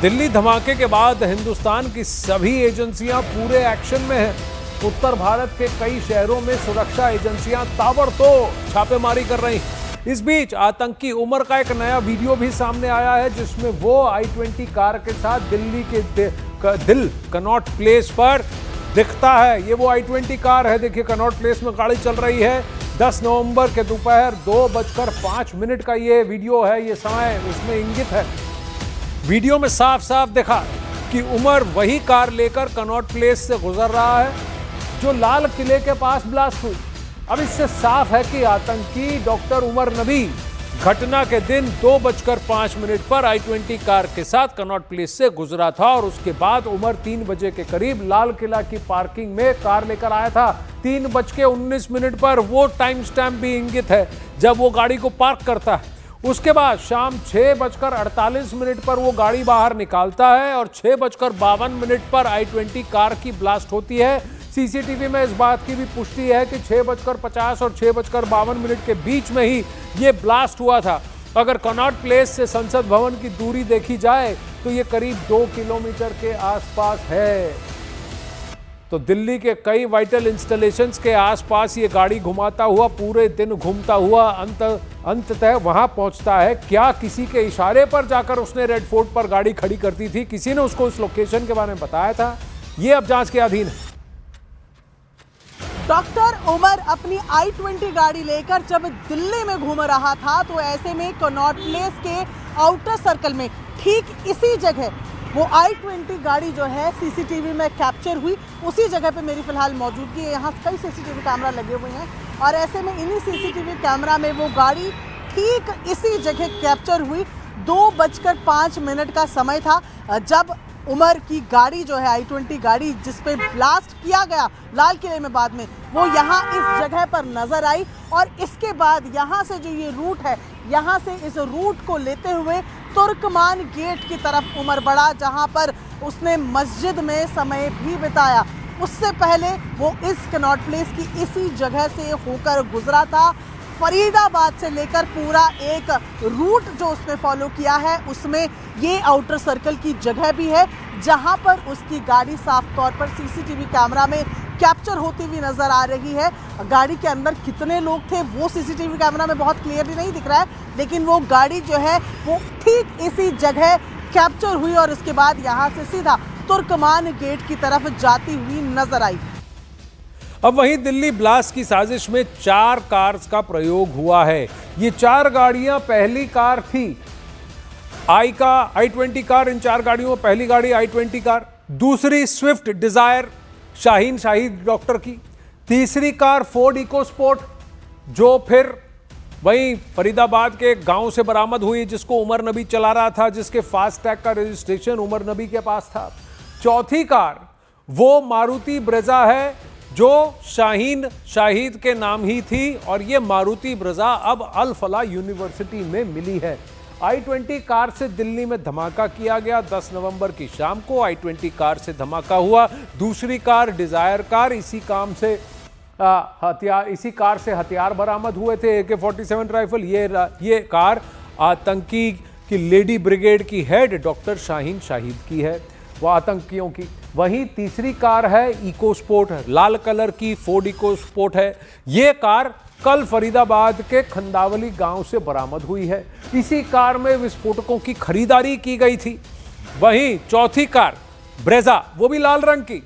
दिल्ली धमाके के बाद हिंदुस्तान की सभी एजेंसियां पूरे एक्शन में हैं। उत्तर भारत के कई शहरों में सुरक्षा एजेंसियां ताबड़तोड़ छापेमारी कर रही हैं। इस बीच आतंकी उमर का एक नया वीडियो भी सामने आया है, जिसमें वो i20 कार के साथ दिल्ली के दिल कनॉट प्लेस पर दिखता है। ये वो i20 कार है, देखिए कनॉट प्लेस में गाड़ी चल रही है। 10 नवंबर के दोपहर 2:05 का ये वीडियो है, ये समय उसमें इंगित है। वीडियो में साफ साफ दिखा कि उमर वही कार लेकर कनॉट प्लेस से गुजर रहा है जो लाल किले के पास ब्लास्ट हुई। अब इससे साफ है कि आतंकी डॉक्टर उमर नबी घटना के दिन 2:05 पर i20 कार के साथ कनॉट प्लेस से गुजरा था और उसके बाद उमर 3 बजे के करीब लाल किला की पार्किंग में कार लेकर आया था। 3:19 पर वो टाइम स्टैम्प भी इंगित है जब वो गाड़ी को पार्क करता है। उसके बाद शाम 6:48 पर वो गाड़ी बाहर निकालता है और 6:52 पर i20 कार की ब्लास्ट होती है। सीसीटीवी में इस बात की भी पुष्टि है कि 6:50 और 6:52 के बीच में ही ये ब्लास्ट हुआ था। अगर कनॉट प्लेस से संसद भवन की दूरी देखी जाए तो ये करीब 2 किलोमीटर के आसपास है। तो दिल्ली के कई वाइटल इंस्टॉलेशंस के आसपास ये गाड़ी घुमाता हुआ पूरे दिन घूमता हुआ अंततः वहां पहुंचता है। क्या किसी के इशारे पर जाकर उसने रेड फोर्ट पर गाड़ी खड़ी करती थी? किसी ने उसको उस लोकेशन के बारे में बताया था? ये अब जांच के अधीन है। डॉक्टर उमर अपनी i20 गाड़ी लेकर जब दिल्ली में घूम रहा था तो ऐसे में कनॉट प्लेस के आउटर सर्कल में ठीक इसी जगह वो i20 गाड़ी जो है सीसीटीवी में कैप्चर हुई। उसी जगह पे मेरी फिलहाल मौजूदगी है। यहाँ कई सीसीटीवी कैमरा लगे हुए हैं और ऐसे में इन्हीं सीसीटीवी कैमरा में वो गाड़ी ठीक इसी जगह कैप्चर हुई। 2:05 का समय था जब उमर की गाड़ी जो है i20 गाड़ी जिस पे ब्लास्ट किया गया लाल किले में बाद में, वो यहाँ इस जगह पर नजर आई। और इसके बाद यहाँ से जो ये रूट है, यहाँ से इस रूट को लेते हुए तुर्कमान गेट की तरफ उमर बढ़ा, जहाँ पर उसने मस्जिद में समय भी बिताया। उससे पहले वो इस कनॉट प्लेस की इसी जगह से होकर गुजरा था। फरीदाबाद से लेकर पूरा एक रूट जो उसने फॉलो किया है, उसमें ये आउटर सर्कल की जगह भी है जहां पर उसकी गाड़ी साफ तौर पर सीसीटीवी कैमरा में कैप्चर होती हुई नजर आ रही है। गाड़ी के अंदर कितने लोग थे वो सीसीटीवी कैमरा में बहुत क्लियरली नहीं दिख रहा है, लेकिन वो गाड़ी जो है वो ठीक इसी जगह कैप्चर हुई और उसके बाद यहाँ से सीधा तुर्कमान गेट की तरफ जाती हुई नजर आई। अब वहीं दिल्ली ब्लास्ट की साजिश में 4 कार्स का प्रयोग हुआ है। ये 4 गाड़ियां पहली कार थी i20 कार। इन 4 गाड़ियों में पहली गाड़ी i20 कार, दूसरी Swift Dzire Shaheen Shahid doctor की, तीसरी कार फोर्ड इकोस्पोर्ट जो फिर वहीं फरीदाबाद के गांव से बरामद हुई, जिसको उमर नबी चला रहा था, जिसके फास्टैग का रजिस्ट्रेशन उमर नबी के पास था। चौथी कार वो मारुति ब्रेजा है जो शाहीन शाहिद के नाम ही थी और ये मारुति ब्रेजा अब अल फलाह यूनिवर्सिटी में मिली है। i20 कार से दिल्ली में धमाका किया गया। 10 नवंबर की शाम को i20 कार से धमाका हुआ। दूसरी कार डिजायर कार, इसी कार से हथियार बरामद हुए थे, AK-47 राइफल। ये कार आतंकी की लेडी ब्रिगेड की हेड डॉक्टर शाहीन शाहिद की है, वो आतंकियों की। वहीं तीसरी कार है इकोस्पोर्ट, लाल कलर की फोर्ड इकोस्पोर्ट है। ये कार कल फरीदाबाद के खंदावली गांव से बरामद हुई है। इसी कार में विस्फोटकों की खरीदारी की गई थी। वहीं चौथी कार ब्रेजा, वो भी लाल रंग की,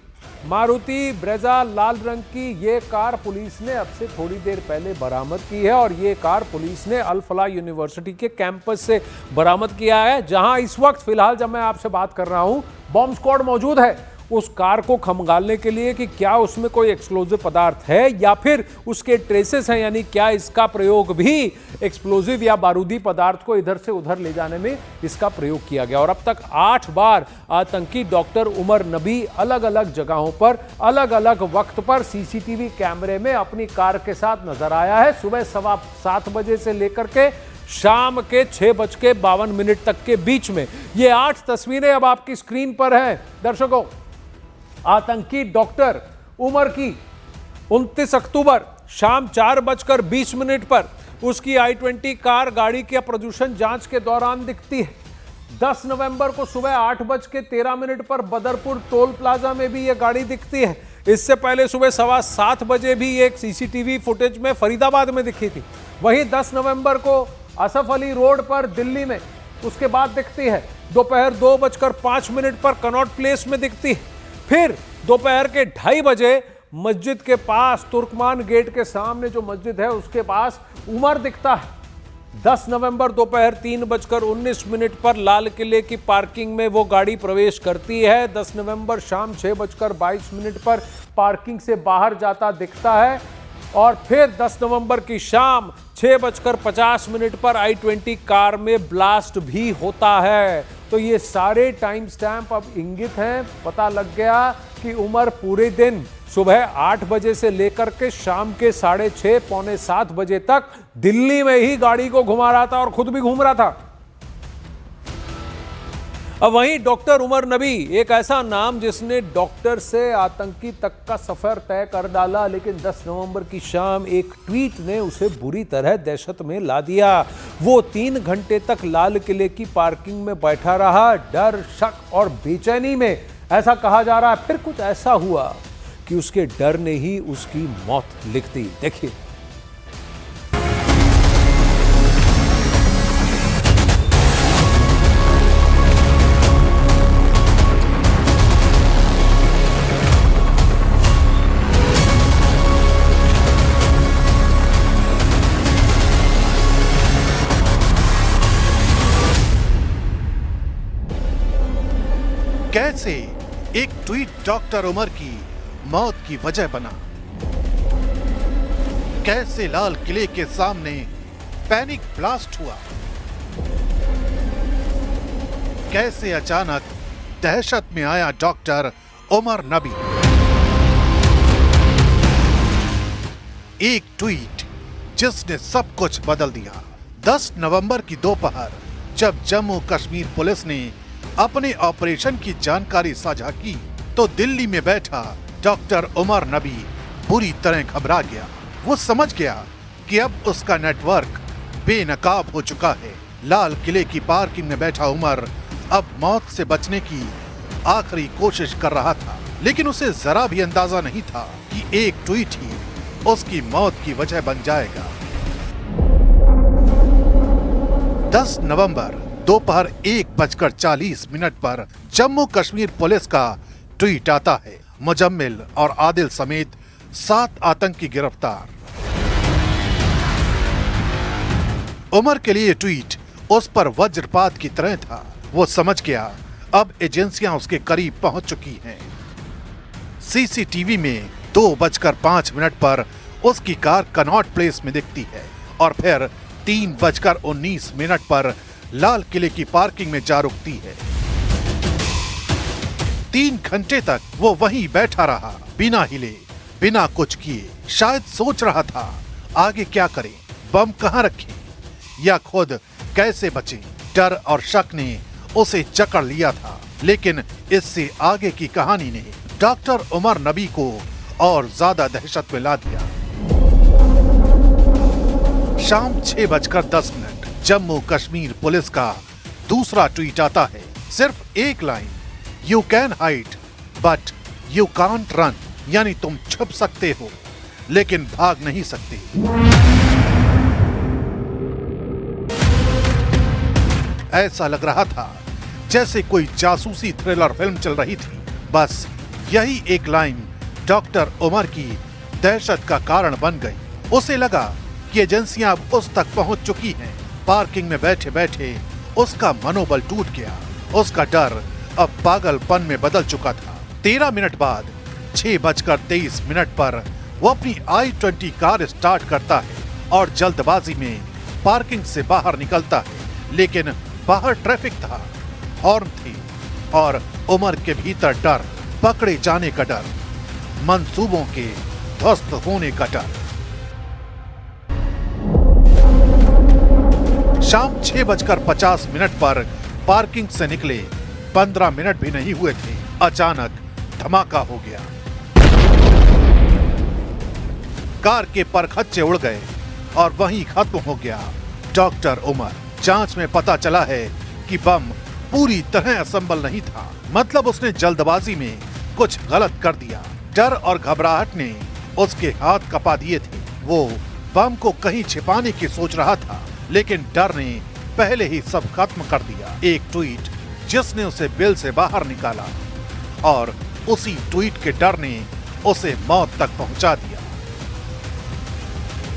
मारुति ब्रेजा लाल रंग की। ये कार पुलिस ने अब से थोड़ी देर पहले बरामद की है और ये कार पुलिस ने अल फलाह यूनिवर्सिटी के कैंपस से बरामद किया है, जहां इस वक्त फिलहाल जब मैं आपसे बात कर रहा हूं बॉम्ब स्क्वाड मौजूद है उस कार को खंगालने के लिए कि क्या उसमें कोई एक्सप्लोजिव पदार्थ है या फिर उसके ट्रेसेस हैं, यानी क्या इसका प्रयोग भी एक्सप्लोजिव या बारूदी पदार्थ को इधर से उधर ले जाने में इसका प्रयोग किया गया। और अब तक 8 बार आतंकी डॉक्टर उमर नबी अलग अलग जगहों पर अलग अलग वक्त पर सीसीटीवी कैमरे में अपनी कार के साथ नजर आया है। सुबह 7:15 बजे से लेकर के शाम के 6:52 तक के बीच में ये 8 तस्वीरें अब आपकी स्क्रीन पर हैं दर्शकों। आतंकी डॉक्टर उमर की 29 अक्टूबर शाम 4:20 पर उसकी i20 कार गाड़ी के प्रदूषण जांच के दौरान दिखती है। 10 नवंबर को सुबह 8:13 पर बदरपुर टोल प्लाजा में भी यह गाड़ी दिखती है। इससे पहले सुबह 7:15 बजे भी एक सीसीटीवी फुटेज में फरीदाबाद में दिखी थी। वहीं 10 नवंबर को असफ अली रोड पर दिल्ली में उसके बाद दिखती है। दोपहर 2:05 पर कनॉट प्लेस में दिखती है। फिर दोपहर के 2:30 बजे मस्जिद के पास तुर्कमान गेट के सामने जो मस्जिद है उसके पास उमर दिखता है। 10 नवंबर दोपहर 3:19 पर लाल किले की पार्किंग में वो गाड़ी प्रवेश करती है। 10 नवंबर शाम 6:22 पर पार्किंग से बाहर जाता दिखता है और फिर 10 नवंबर की शाम 6:50 पर i20 कार में ब्लास्ट भी होता है। तो ये सारे टाइम स्टैंप अब इंगित हैं। पता लग गया कि उमर पूरे दिन सुबह 8 बजे से लेकर के शाम के 6:30 पौने 7 बजे तक दिल्ली में ही गाड़ी को घुमा रहा था और खुद भी घूम रहा था। अब वहीं डॉक्टर उमर नबी, एक ऐसा नाम जिसने डॉक्टर से आतंकी तक का सफर तय कर डाला, लेकिन 10 नवंबर की शाम एक ट्वीट ने उसे बुरी तरह दहशत में ला दिया। वो 3 घंटे तक लाल किले की पार्किंग में बैठा रहा, डर, शक और बेचैनी में। ऐसा कहा जा रहा है फिर कुछ ऐसा हुआ कि उसके डर ने ही उसकी मौत लिख दी। देखिए। कैसे एक ट्वीट डॉक्टर उमर की मौत की वजह बना, कैसे लाल किले के सामने पैनिक ब्लास्ट हुआ, कैसे अचानक दहशत में आया डॉक्टर उमर नबी। एक ट्वीट जिसने सब कुछ बदल दिया। 10 नवंबर की दोपहर जब जम्मू कश्मीर पुलिस ने अपने ऑपरेशन की जानकारी साझा की तो दिल्ली में बैठा डॉक्टर उमर नबी बुरी तरह घबरा गया। वो समझ गया कि अब उसका नेटवर्क बेनकाब हो चुका है। लाल किले की पार्किंग में बैठा उमर अब मौत से बचने की आखिरी कोशिश कर रहा था, लेकिन उसे जरा भी अंदाजा नहीं था कि एक ट्वीट ही उसकी मौत की वजह बन जाएगा। 10 नवंबर दोपहर 1:40 पर जम्मू कश्मीर पुलिस का ट्वीट आता है, मुजम्मिल और आदिल समेत 7 आतंकी गिरफ्तार। उमर के लिए ट्वीट उस पर वज्रपात की तरह था। वो समझ गया अब एजेंसियां उसके करीब पहुंच चुकी हैं। सीसीटीवी में 2:05 पर उसकी कार कनॉट प्लेस में दिखती है और फिर 3:19 पर लाल किले की पार्किंग में जा रुकती है। 3 घंटे तक वो वहीं बैठा रहा, बिना हिले, बिना कुछ किए। शायद सोच रहा था आगे क्या करें, बम कहां रखें या खुद कैसे बचें। डर और शक ने उसे जकड़ लिया था, लेकिन इससे आगे की कहानी ने डॉक्टर उमर नबी को और ज्यादा दहशत में ला दिया। शाम 6:10 जम्मू कश्मीर पुलिस का दूसरा ट्वीट आता है। सिर्फ एक line, you can hide but you can't run, यानी तुम छुप सकते हो लेकिन भाग नहीं सकते। ऐसा लग रहा था जैसे कोई जासूसी थ्रिलर फिल्म चल रही थी। बस यही एक लाइन डॉक्टर उमर की दहशत का कारण बन गई। उसे लगा कि एजेंसियां अब उस तक पहुंच चुकी हैं। पार्किंग में बैठे बैठे उसका मनोबल टूट गया। उसका डर अब पागलपन में बदल चुका था। 13 मिनट बाद 6:23 पर वो अपनी i20 कार स्टार्ट करता है और जल्दबाजी में पार्किंग से बाहर निकलता है, लेकिन बाहर ट्रैफिक था, हॉर्न थी और उमर के भीतर डर, पकड़े जाने का डर, मंसूबों के ध्वस्त होने का डर। शाम 6:50 पर पार्किंग से निकले 15 मिनट भी नहीं हुए थे, अचानक धमाका हो गया। कार के परखच्चे उड़ गए और वहीं खत्म हो गया डॉक्टर उमर। जांच में पता चला है कि बम पूरी तरह असेंबल नहीं था। मतलब उसने जल्दबाजी में कुछ गलत कर दिया। डर और घबराहट ने उसके हाथ कपा दिए थे। वो बम को कहीं छिपाने की सोच रहा था, लेकिन डर ने पहले ही सब खत्म कर दिया। एक ट्वीट जिसने उसे बिल से बाहर निकाला और उसी ट्वीट के डर ने उसे मौत तक पहुंचा दिया।